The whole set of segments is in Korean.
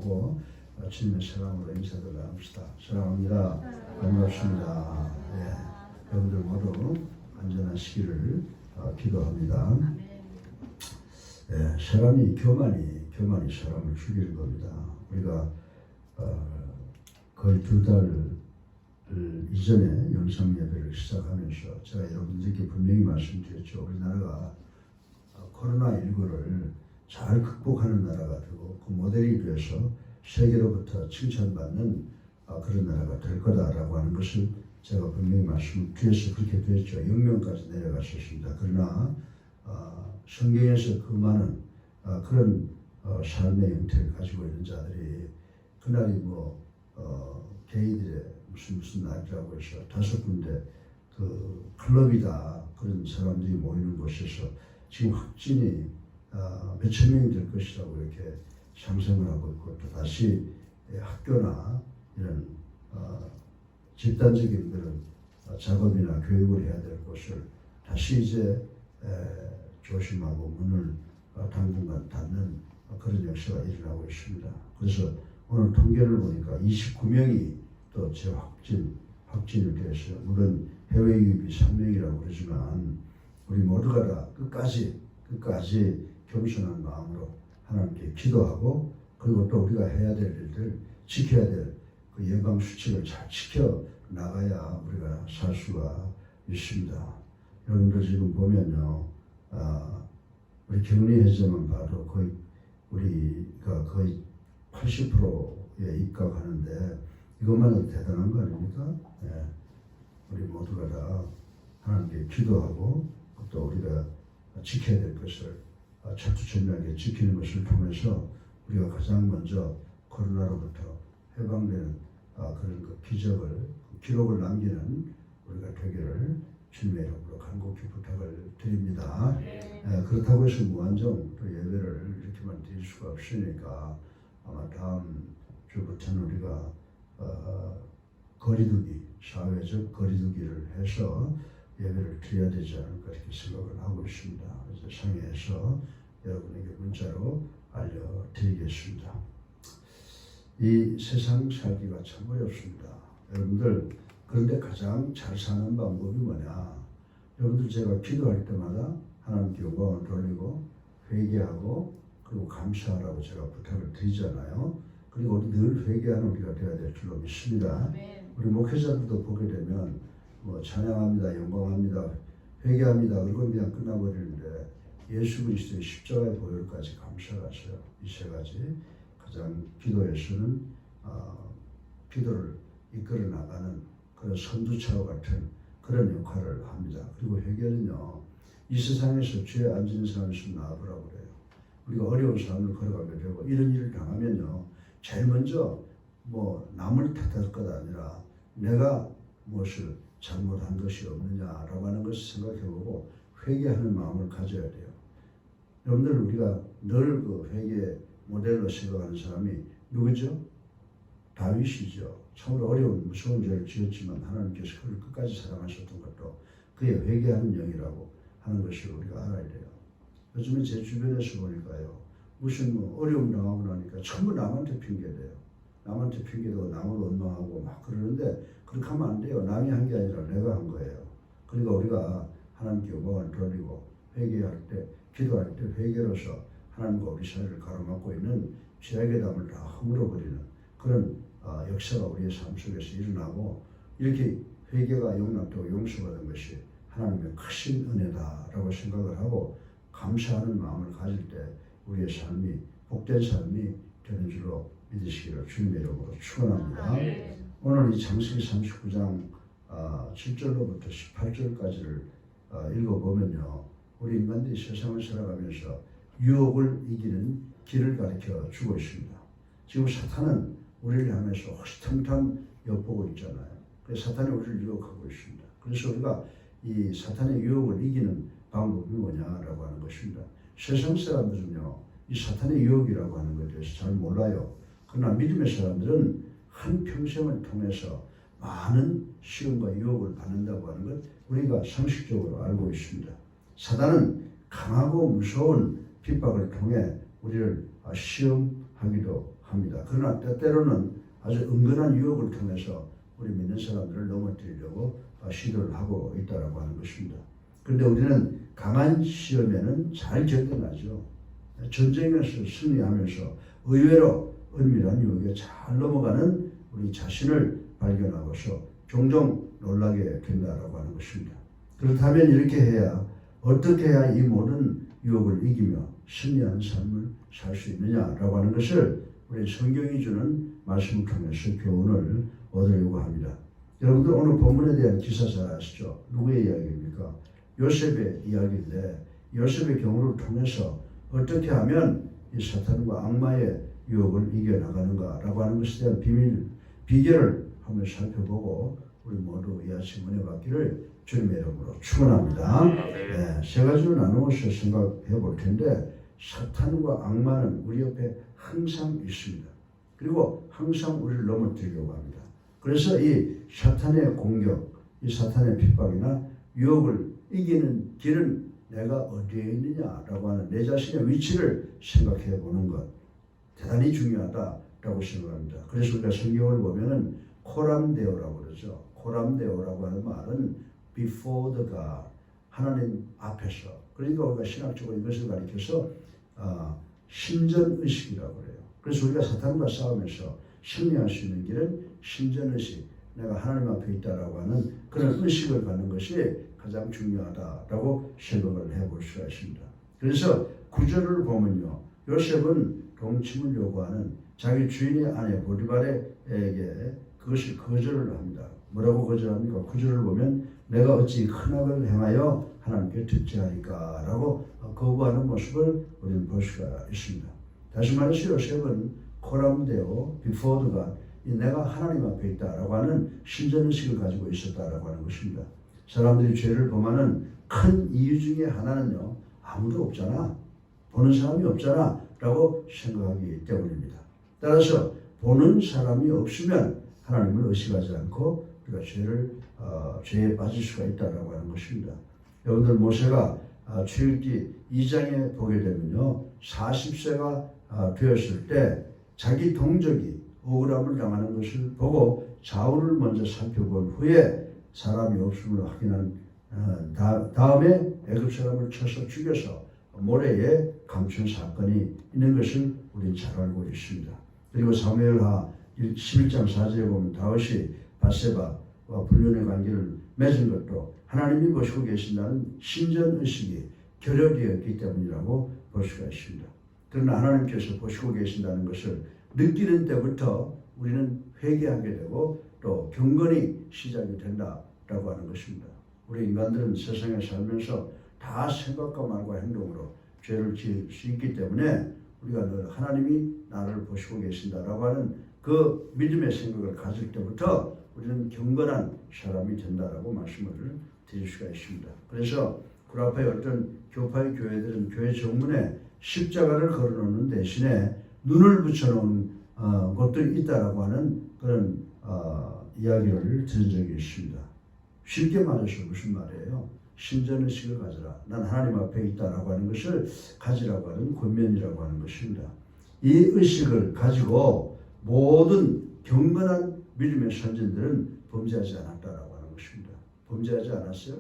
찬양하고 주님의 사랑으로 인사를 나눕시다. 사랑합니다. 반갑습니다. 예, 여러분들 모두 안전한 시기를 기도합니다. 예, 사람이 교만이 사람을 죽이는 겁니다. 우리가 거의 2달 이전에 영상 예배를 시작하면서 제가 여러분들께 분명히 말씀드렸죠. 우리나라가 코로나19를 잘 극복하는 나라가 되고 그 모델이 되어서 세계로부터 칭찬받는 그런 나라가 될 거다라고 하는 것을 제가 분명히 말씀드려서 그렇게 됐죠. 영명까지 내려갔었습니다. 그러나 성경에서 그 많은 그런 삶의 형태를 가지고 있는 자들이 그날이 게이들의 무슨 날이라고 해서 5군데 그 클럽이다 그런 사람들이 모이는 곳에서 지금 확진이 몇천 명이 될 것이라고 이렇게 상상을 하고 있고 또 다시 학교나 이런 집단적인 그런 작업이나 교육을 해야 될 것을 다시 이제 조심하고 문을 당분간 닫는 그런 역사가 일어나고 있습니다. 그래서 오늘 통계를 보니까 29명이 또 확진이 되었어요. 물론 해외 유입이 3명이라고 그러지만 우리 모두가 다 끝까지 겸손한 마음으로 하나님께 기도하고 그리고 또 우리가 해야 될 일들 지켜야 될 그 예방 수칙을 잘 지켜 나가야 우리가 살 수가 있습니다. 여러분들 지금 보면요, 우리 격리 해제만 봐도 우리가 거의 80%에 입각하는데 이것만은 대단한 거 아닙니까? 예. 우리 모두가 다 하나님께 기도하고 또 우리가 지켜야 될 것을 철두철미하게 지키는 것을 통해서 우리가 가장 먼저 코로나로부터 해방되는 그런 그 기록을 남기는 우리가 되기를 주님의 이름으로 간곡히 부탁을 드립니다. 그렇다고 해서 무한정 또 예배를 이렇게만 드릴 수가 없으니까 아마 다음 주부터는 우리가 거리두기, 사회적 거리두기를 해서 예배를 드려야 되지 않을까 이렇게 생각을 하고 있습니다. 그래서 상의해서 여러분에게 문자로 알려드리겠습니다. 이 세상 살기가 참 어렵습니다. 여러분들 그런데 가장 잘 사는 방법이 뭐냐? 여러분들 제가 기도할 때마다 하나님께 영광을 돌리고 회개하고 그리고 감사하라고 제가 부탁을 드리잖아요. 그리고 우리 늘 회개하는 우리가 되어야 될 줄로 믿습니다. 우리 목회자들도 보게 되면 찬양합니다, 영광합니다, 회개합니다. 그건 그냥 끝나버리는데 예수 그리스도의 십자가의 보혈까지 감사하세요. 이 세 가지 가장 기도에서는 기도를 이끌어 나가는 그런 선두차와 같은 그런 역할을 합니다. 그리고 회개는요, 이 세상에서 죄에 안 지는 사람이 있으면 나아보라고 그래요. 우리가 어려운 삶을 걸어가게 되고 이런 일을 당하면요, 제일 먼저 남을 탓할 것 아니라 내가 무엇을 잘못한 것이 없느냐라고 하는 것을 생각해보고 회개하는 마음을 가져야 돼요. 여러분들 우리가 늘 그 회개 모델로 생각하는 사람이 누구죠? 다윗이죠. 참으로 어려운 무서운 죄를 지었지만 하나님께서 그를 끝까지 사랑하셨던 것도 그의 회개하는 영이라고 하는 것을 우리가 알아야 돼요. 요즘에 제 주변에서 보니까요, 무슨 어려움 당하고 나니까 전부 남한테 핑계대요. 남한테 핑계대고 남을 원망하고 막 그러는데 그렇게 하면 안 돼요. 남이 한 게 아니라 내가 한 거예요. 그러니까 우리가 하나님께 영광을 돌리고 회개할 때, 기도할 때 회개로서 하나님과 우리 사이를 가로막고 있는 죄악의 담을 다 허물어버리는 그런 역사가 우리의 삶 속에서 일어나고 이렇게 회개가 용납되고 용서받은 것이 하나님의 크신 은혜다라고 생각을 하고 감사하는 마음을 가질 때 우리의 삶이 복된 삶이 되는 줄로 믿으시기를 주님의 이름으로 축원합니다. 오늘 이 창세기 39장 7절로부터 18절까지를 읽어보면요, 우리 인간들이 세상을 살아가면서 유혹을 이기는 길을 가르쳐 주고 있습니다. 지금 사탄은 우리를 향해서 호시탐탐 엿보고 있잖아요. 그래서 사탄이 우리를 유혹하고 있습니다. 그래서 우리가 이 사탄의 유혹을 이기는 방법이 뭐냐라고 하는 것입니다. 세상 사람들은요, 이 사탄의 유혹이라고 하는 것에 대해서 잘 몰라요. 그러나 믿음의 사람들은 한 평생을 통해서 많은 시험과 유혹을 받는다고 하는 것 우리가 상식적으로 알고 있습니다. 사단은 강하고 무서운 핍박을 통해 우리를 시험하기도 합니다. 그러나 때때로는 아주 은근한 유혹을 통해서 우리 믿는 사람들을 넘어뜨리려고 시도를 하고 있다고 하는 것입니다. 그런데 우리는 강한 시험에는 잘 견뎌나죠. 전쟁에서 승리하면서 의외로 은밀한 유혹에 잘 넘어가는 우리 자신을 발견하고서 종종 놀라게 된다라고 하는 것입니다. 그렇다면 이렇게 해야 어떻게 해야 이 모든 유혹을 이기며 승리하는 삶을 살 수 있느냐라고 하는 것을 우리 성경이 주는 말씀을 통해서 교훈을 얻으려고 합니다. 여러분들 오늘 본문에 대한 기사 잘 아시죠? 누구의 이야기입니까? 요셉의 이야기인데 요셉의 경우를 통해서 어떻게 하면 이 사탄과 악마의 유혹을 이겨나가는가라고 하는 것에 대한 비결을 한번 살펴보고 우리 모두 이 아침 은혜 받기를 주님의 이름으로 축원합니다. 네, 세 가지로 나누어서 생각해 볼 텐데 사탄과 악마는 우리 옆에 항상 있습니다. 그리고 항상 우리를 넘어뜨리려고 합니다. 그래서 이 사탄의 공격, 이 사탄의 핍박이나 유혹을 이기는 길은 내가 어디에 있느냐라고 하는 내 자신의 위치를 생각해 보는 것 대단히 중요하다라고 생각합니다. 그래서 우리가 성경을 보면은 코람데오라고 그러죠. 코람데오라고 하는 말은 before the God, 하나님 앞에서. 그러니까 우리가 신학적으로 이것을 가리켜서 신전의식이라고 그래요. 그래서 우리가 사탄과 싸우면서 승리할 수 있는 길은 신전의식, 내가 하나님 앞에 있다라고 하는 그런 의식을 갖는 것이 가장 중요하다라고 생각을 해볼 수가 있습니다. 그래서 구절을 보면요, 요셉은 동침을 요구하는 자기 주인의 아내 보디발에게 그것을 거절을 합니다. 뭐라고 거절합니까? 구절을 보면 내가 어찌 큰 악을 행하여 하나님께 듣지하리까 라고 거부하는 모습을 우리는 볼 수가 있습니다. 다시 말해서 요셉은 코람데오, 비포드가 내가 하나님 앞에 있다라고 하는 신전의식을 가지고 있었다라고 하는 것입니다. 사람들이 죄를 범하는 큰 이유 중에 하나는요, 아무도 없잖아, 보는 사람이 없잖아 라고 생각하기 때문입니다. 따라서 보는 사람이 없으면 하나님을 의식하지 않고 우리가 죄에 빠질 수가 있다라고 하는 것입니다. 여러분들 모세가 출애굽기 2장에 보게 되면요, 40세가 되었을 때 자기 동족이 억울함을 당하는 것을 보고 사울을 먼저 살펴본 후에 사람이 없음을 확인한 다음에 애굽 사람을 쳐서 죽여서 모래에 감춘 사건이 있는 것을 우리는 잘 알고 있습니다. 그리고 사무엘하 11장 4절에 보면 다윗이 밧세바와 불륜의 관계를 맺은 것도 하나님이 보시고 계신다는 신전의식이 결여되었기 때문이라고 볼 수가 있습니다. 그러나 하나님께서 보시고 계신다는 것을 느끼는 때부터 우리는 회개하게 되고 또 경건이 시작이 된다라고 하는 것입니다. 우리 인간들은 세상에 살면서 다 생각과 말과 행동으로 죄를 지을 수 있기 때문에 우리가 늘 하나님이 나를 보시고 계신다라고 하는 그 믿음의 생각을 가질 때부터 우리는 경건한 사람이 된다라고 말씀을 드릴 수가 있습니다. 그래서 구라파의 어떤 교파의 교회들은 교회 정문에 십자가를 걸어놓는 대신에 눈을 붙여놓은 곳들이 있다라고 하는 그런 이야기를 들은 적이 있습니다. 쉽게 말해서 무슨 말이에요? 신전의식을 가져라. 난 하나님 앞에 있다라고 하는 것을 가지라고 하는 권면이라고 하는 것입니다. 이 의식을 가지고 모든 경건한 믿음의 선진들은 범죄하지 않았다라고 하는 것입니다. 범죄하지 않았어요?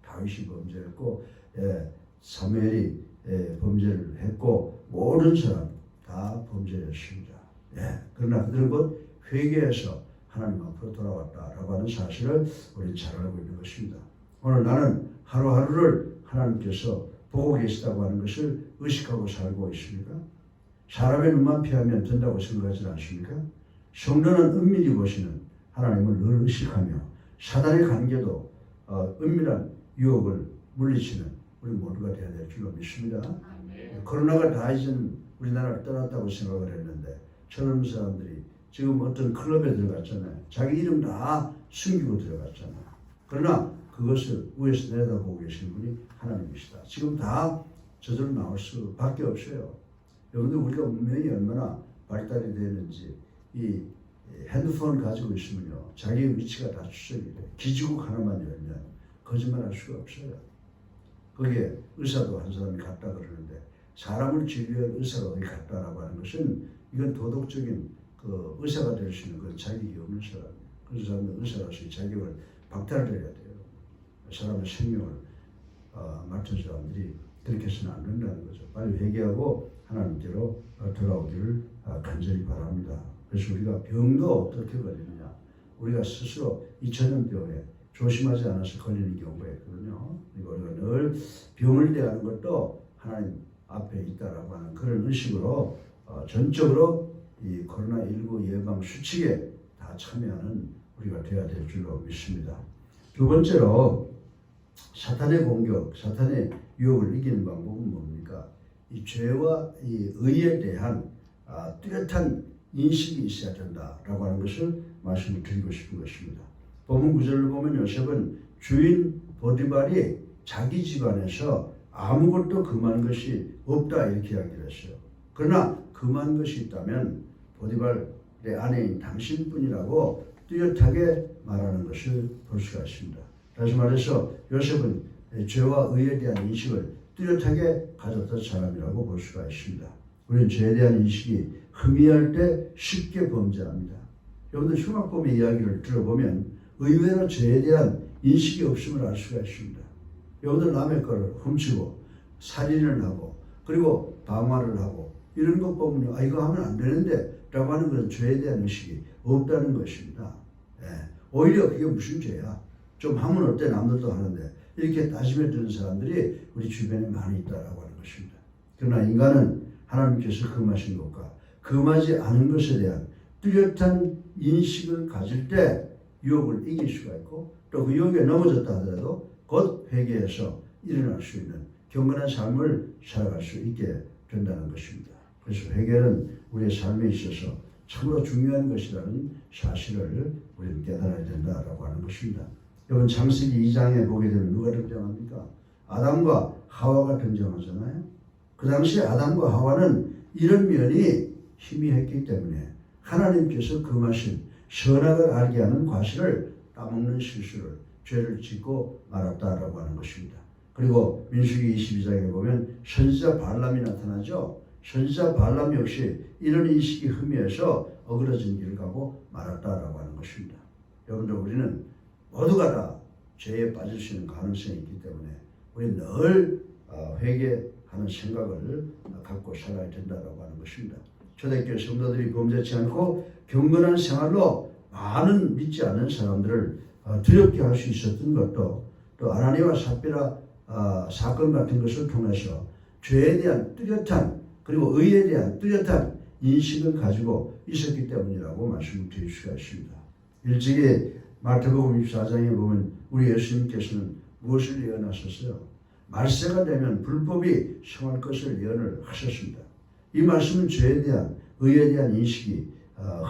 다윗이 범죄했고, 사무엘이 범죄를 했고, 모든 사람 다 범죄했습니다. 그러나 그들은 곧 회개해서 하나님 앞으로 돌아왔다라고 하는 사실을 우리는 잘 알고 있는 것입니다. 오늘 나는 하루하루를 하나님께서 보고 계시다고 하는 것을 의식하고 살고 있습니까? 사람의 눈만 피하면 된다고 생각하지 않습니까? 성도는 은밀히 보시는 하나님을 늘 의식하며 사단의 관계도 은밀한 유혹을 물리치는 우리 모두가 되어야 될 줄로 믿습니다. 코로나가 다 이젠 우리나라를 떠났다고 생각을 했는데 젊은 사람들이 지금 어떤 클럽에 들어갔잖아요. 자기 이름 다 숨기고 들어갔잖아요. 그러나 그것을 위에서 내려다보고 계시는 분이 하나님이시다. 지금 다 저절로 나올 수밖에 없어요. 여러분들 우리가 문명이 얼마나 발달이 되는지 이 핸드폰을 가지고 있으면요, 자기의 위치가 다 추적이 돼요. 기지국 하나만 열면 거짓말할 수가 없어요. 거기에 의사도 한 사람이 갔다 그러는데 사람을 진료할 의사가 어디 갔다라고 하는 것은 이건 도덕적인 그 의사가 될 수 있는 그 자격이 없는 사람이에요. 그 사람은 의사로서의 자격을 박탈을 해야 돼요. 사람의 생명을 맡은 사람들이 그렇게 해서는 안 된다는 거죠. 빨리 회개하고 하나님께로 돌아오기를 간절히 바랍니다. 그래서 우리가 병도 어떻게 걸리느냐. 우리가 스스로 2000년병에 조심하지 않아서 걸리는 경우가 있거든요. 그리고 우리가 늘 병을 대하는 것도 하나님 앞에 있다라고 하는 그런 의식으로 전적으로 이 코로나19 예방 수칙에 다 참여하는 우리가 되어야 될 줄로 믿습니다. 두 번째로 사탄의 공격, 사탄의 유혹을 이기는 방법은 뭡니까? 이 죄와 이 의에 대한 뚜렷한 인식이 있어야 된다라고 하는 것을 말씀을 드리고 싶은 것입니다. 본문 구절을 보면 요셉은 주인 보디발이 자기 집안에서 아무것도 금한 것이 없다 이렇게 이야기를 했어요. 그러나 금한 것이 있다면 보디발의 아내인 당신뿐이라고 뚜렷하게 말하는 것을 볼 수가 있습니다. 다시 말해서 요셉은 죄와 의에 대한 인식을 뚜렷하게 가졌던 사람이라고 볼 수가 있습니다. 우리는 죄에 대한 인식이 희미할 때 쉽게 범죄합니다. 여러분들 흉악범의 이야기를 들어보면 의외로 죄에 대한 인식이 없음을 알 수가 있습니다. 여러분들 남의 거를 훔치고 살인을 하고 그리고 방화를 하고 이런 것 보면 이거 하면 안 되는데 라고 하는 것은 죄에 대한 인식이 없다는 것입니다. 오히려 그게 무슨 죄야? 좀 하면 어때? 남들도 하는데 이렇게 따지며 드는 사람들이 우리 주변에 많이 있다라고 하는 것입니다. 그러나 인간은 하나님께서 금하신 것과 금하지 않은 것에 대한 뚜렷한 인식을 가질 때 유혹을 이길 수가 있고 또 그 유혹에 넘어졌다 하더라도 곧 회개해서 일어날 수 있는 경건한 삶을 살아갈 수 있게 된다는 것입니다. 그래서 회개는 우리의 삶에 있어서 참으로 중요한 것이라는 사실을 우리는 깨달아야 된다라고 하는 것입니다. 여러분 창세기 2장에 보게 되면 누가 등장합니까? 아담과 하와가 등장하잖아요. 그 당시에 아담과 하와는 이런 면이 희미했기 때문에 하나님께서 금하신 선악을 알게 하는 과실을 따먹는 실수를 죄를 짓고 말았다라고 하는 것입니다. 그리고 민수기 22장에 보면 선지자 발람이 나타나죠. 선지자 발람 역시 이런 인식이 희미해서 어그러진 길을 가고 말았다라고 하는 것입니다. 여러분들 우리는 모두가 다 죄에 빠질 수 있는 가능성이 있기 때문에 우리는 늘 회개하는 생각을 갖고 살아야 된다라고 하는 것입니다. 초대교회 성도들이 범죄치 않고 경건한 생활로 많은 믿지 않는 사람들을 두렵게 할 수 있었던 것도 또 아나니와 삽비라 사건 같은 것을 통해서 죄에 대한 뚜렷한 그리고 의에 대한 뚜렷한 인식을 가지고 있었기 때문이라고 말씀을 드릴 수가 있습니다. 일찍이 마태복음 24장에 보면 우리 예수님께서는 무엇을 예언하셨어요? 말세가 되면 불법이 성할 것을 예언을 하셨습니다. 이 말씀은 죄에 대한 의에 대한 인식이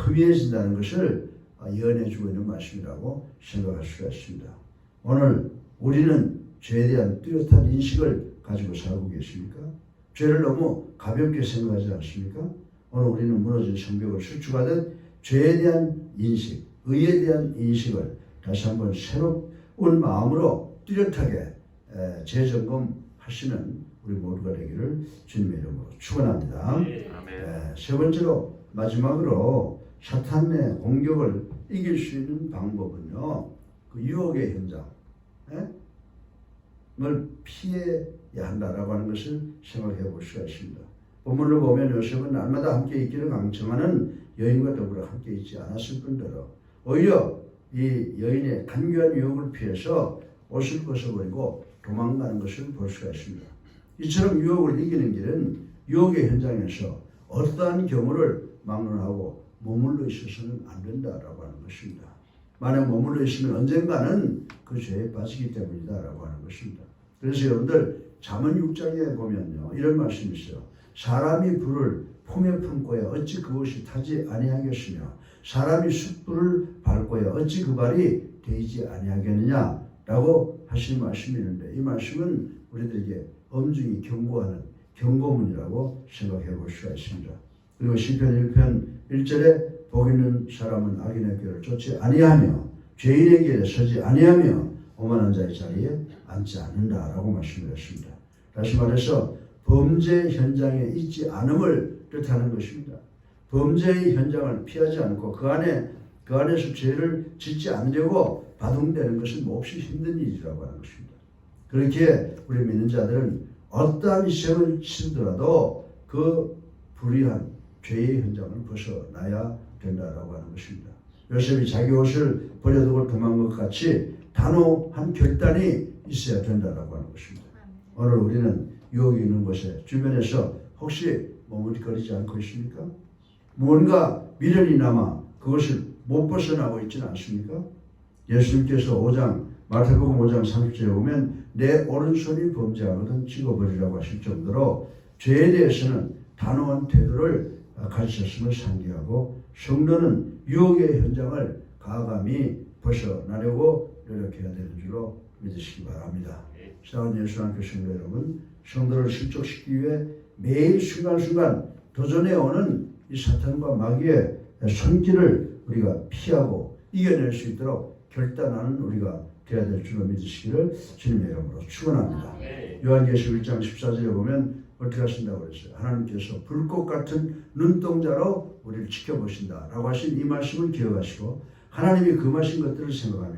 희미해진다는 것을 예언해 주고 있는 말씀이라고 생각할 수가 있습니다. 오늘 우리는 죄에 대한 뚜렷한 인식을 가지고 살고 계십니까? 죄를 너무 가볍게 생각하지 않습니까? 오늘 우리는 무너진 성벽을 수축하듯 죄에 대한 인식, 의에 대한 인식을 다시 한번 새로운 마음으로 뚜렷하게 재점검하시는 우리 모두가 되기를 주님의 이름으로 축원합니다. 세 번째로 마지막으로 사탄의 공격을 이길 수 있는 방법은요, 그 유혹의 현장을 피해야 한다라고 하는 것을 생각해 볼 수가 있습니다. 본문을 보면 요셉은 날마다 함께 있기를 강청하는 여인과 더불어 함께 있지 않았을 뿐더러 오히려 이 여인의 간교한 유혹을 피해서 옷을 벗어버리고 도망가는 것을 볼 수가 있습니다. 이처럼 유혹을 이기는 길은 유혹의 현장에서 어떠한 경우를 막론하고 머물러 있어서는 안 된다라고 하는 것입니다. 만약 머물러 있으면 언젠가는 그 죄에 빠지기 때문이다라고 하는 것입니다. 그래서 여러분들 잠언 6장에 보면요 이런 말씀이 있어요. 사람이 불을 품에 품고야 어찌 그것이 타지 아니하겠으며 사람이 숯불을 밟고야 어찌 그 발이 데이지 아니하겠느냐라고 하시는 말씀이 있는데 이 말씀은 우리들에게 엄중히 경고하는 경고문이라고 생각해 볼 수가 있습니다. 그리고 시편 1편 1절에 복 있는 사람은 악인의 길을 쫓지 아니하며 죄인의 길에 서지 아니하며 오만한 자의 자리에 앉지 않는다라고 말씀을 했습니다. 다시 말해서 범죄 현장에 있지 않음을 뜻하는 것입니다. 범죄의 현장을 피하지 않고 그 안에서 죄를 짓지 않으려고 바둥대는 것은 몹시 힘든 일이라고 하는 것입니다. 그렇게 우리 믿는 자들은 어떠한 시험을 치르더라도 그 불의한 죄의 현장을 벗어나야 된다라고 하는 것입니다. 요셉이 자기 옷을 버려두고 도망간 것 같이 단호한 결단이 있어야 된다라고 하는 것입니다. 오늘 우리는 유혹이 있는 곳에 주변에서 혹시 머뭇거리지 않고 있습니까? 뭔가 미련이 남아 그것을 못 벗어나고 있지는 않습니까? 예수님께서 마태복음 5장 30절에 보면 내 오른손이 범죄하거든 찍어버리라고 하실 정도로 죄에 대해서는 단호한 태도를 가르쳤음을 상기하고 성도는 유혹의 현장을 과감히 벗어나려고 노력해야 되는 줄로 믿으시기 바랍니다. 사랑하는 예수님께 성도 여러분, 성도를 실족시키기 위해 매일 순간순간 도전해 오는 이 사탄과 마귀의 손길을 우리가 피하고 이겨낼 수 있도록 결단하는 우리가 되어야 될 줄로 믿으시기를 주님의 이름으로 축원합니다. 요한계시록 1장 14절에 보면 어떻게 하신다고 그랬어요? 하나님께서 불꽃 같은 눈동자로 우리를 지켜보신다라고 하신 이 말씀을 기억하시고 하나님이 금하신 것들을 생각하며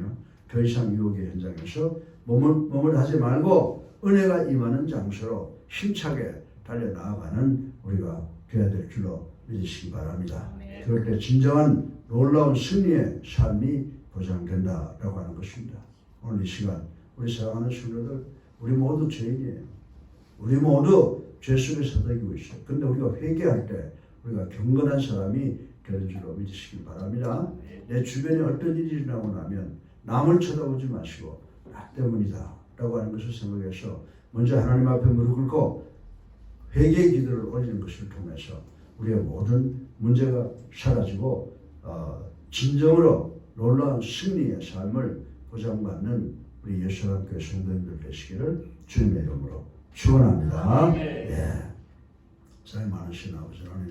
더 이상 유혹의 현장에서 몸을 하지 말고 은혜가 임하는 장소로 힘차게 달려나아가는 우리가 되어야 될 줄로 믿으시기 바랍니다. 그럴 때 진정한 놀라운 승리의 삶이 보장된다라고 하는 것입니다. 오늘 이 시간 우리 사랑하는 성도들, 우리 모두 죄인이에요. 우리 모두 죄 속에 서덕이고 있어요. 그런데 우리가 회개할 때 우리가 경건한 사람이 되는 줄로 믿으시기 바랍니다. 내 주변에 어떤 일이 일어나고 나면 남을 쳐다보지 마시고 나 때문이다 라고 하는 것을 생각해서 먼저 하나님 앞에 무릎 꿇고 회개의 기도를 올리는 것을 통해서 우리의 모든 문제가 사라지고 진정으로 놀라운 승리의 삶을 보장받는 우리 예수님께 성도님들 되시기를 주님의 이름으로 축원합니다. 예. 사랑 많으신 아버지 하나님.